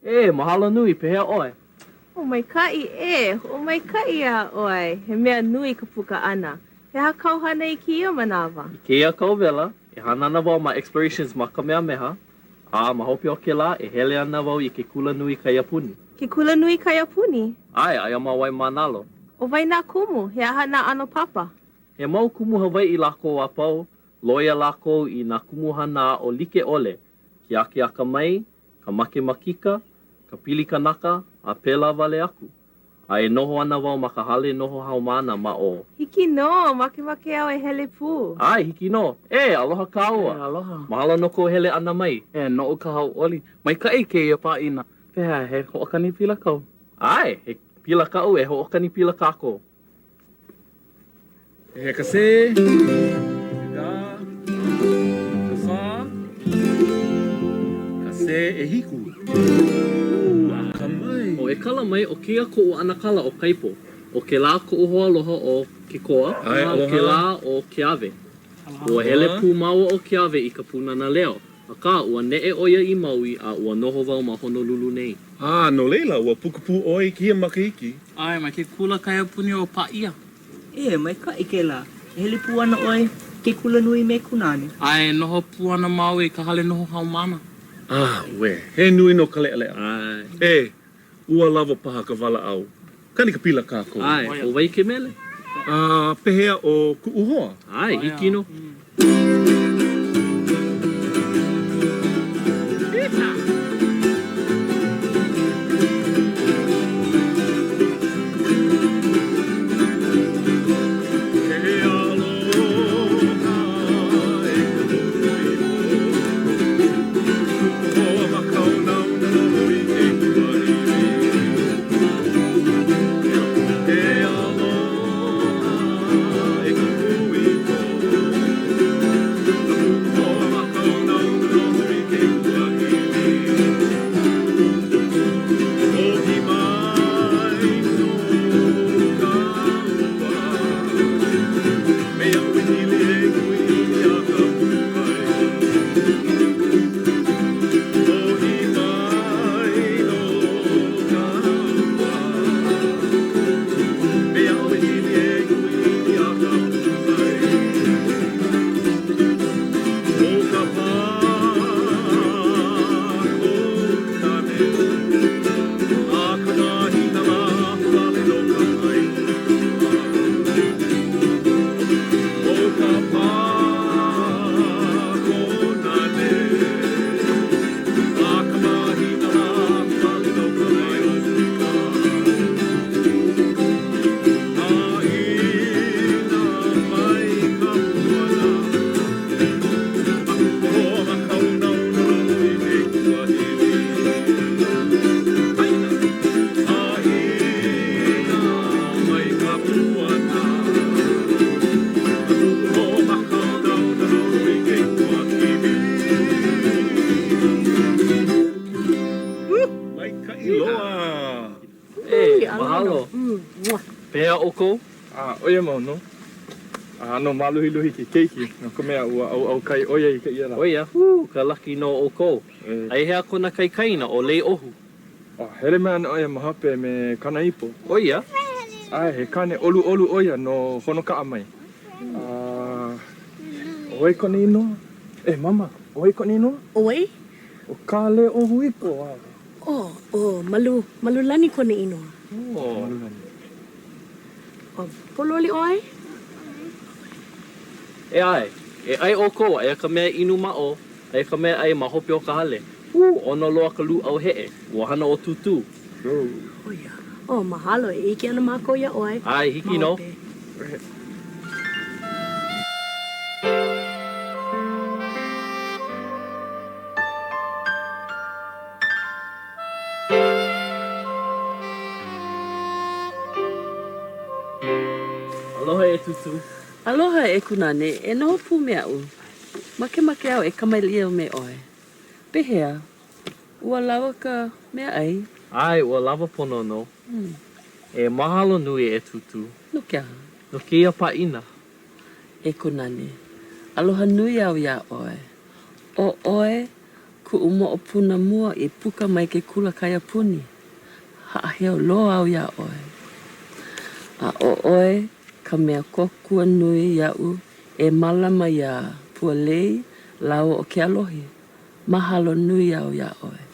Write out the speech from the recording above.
E, mahalo nui, pehea oe. O mai kai a oi. He mea nui ka puka ana. He hakau hana I kia manawa. I keia kauwela, e hana ana wau ma explorations ma Kamehameha, a ma hopi o ke la, e hele ana wau I ke kula nui Kaiapuni. Ke kula nui Kaiapuni? Ai, aia ma wai manalo. O vai nā kumu, he aha nā ano papa. He mau kumu Hawai'i lako a pau, loia lako I nā kumu hana o like ole, ki ake aka mai, ka make makika, ka pili kanaka, a pēlā wale aku. A e noho ana wau ma ka hale noho haumana ma o. Hiki no, make au e hele pū. Ai, hiki no. E, aloha ka ua. E, aloha. Mahalo no ko hele ana mai. E, no o ka hau oli. Mai ka e ke ia pāina. Pehea, he hoʻokani pila kau. Ai, he pila kau e hoʻokani pila kako. E ka se, ka sa, ka se e hiku. Ka mai. O e kala mai o kia ko o anakala o kaipo. O ke la ko o hoa loha o ke koa, Ai, o ke la o ke ave. Ua hele pū maua o ke ave I ka punana leo. Aka, ua ne'e oia I Maui a ua noho wau ma Honolulu nei. Ah, no leila, ua pukupu oi kia makahiki. Ai, mai ke kula Kaiapuni o Paia. E, mai ka ke la. E hele pu ana oi ke kula nui me Kunāne. Ai, noho puana mau I ka hale noho haumana. Ah, we, he nui no ka lea lea. Ai, E, ua lava paha ka wala au. Kani ka pila kako. ai, o wai ke mele. Ah, pehea o kuuhoa. Ai, hiki no. Pea oko? Oia mau no. No maluhi ki keiki. No ka mea ua au kai oia I ka ia la. Oia, ka laki no oko. Ai hea kona kai kaina o lei ohu. Hele mea na oia mahape me kana ipo. Oia, Ai, he kane olu oia no hono ka amai. Oi koni ino? Mama, oi koni ino? Oi? O ka le ohu iko. Malu lani kone ino. Pololi oi? e ai oko, e ka mea inu mao, e ka mea ai mahopi o ka hale. Ono loa ka lu au hee, ua hana o tutu. Oia. Mahalo e ike ana mako ia oi. Ai, hiki no. Aloha e tutu. Aloha e Kunāne, e noho pū mea u. Make au e kamailia me oe. Pehea, ua lawa ka mea ai. Ai, ua lava pono no. E mahalo nui e tutu. No kia. No kia paina. E Kunāne, aloha nui au ia oe. O oe, ku'u mo'opuna mua I puka mai ke kula kaya puni. Ha'aheo loa au ia oe. A o oe ka mea kokua nui ia'u e malama ia pua lei lau o ke alohi. Mahalo nui au ia oe.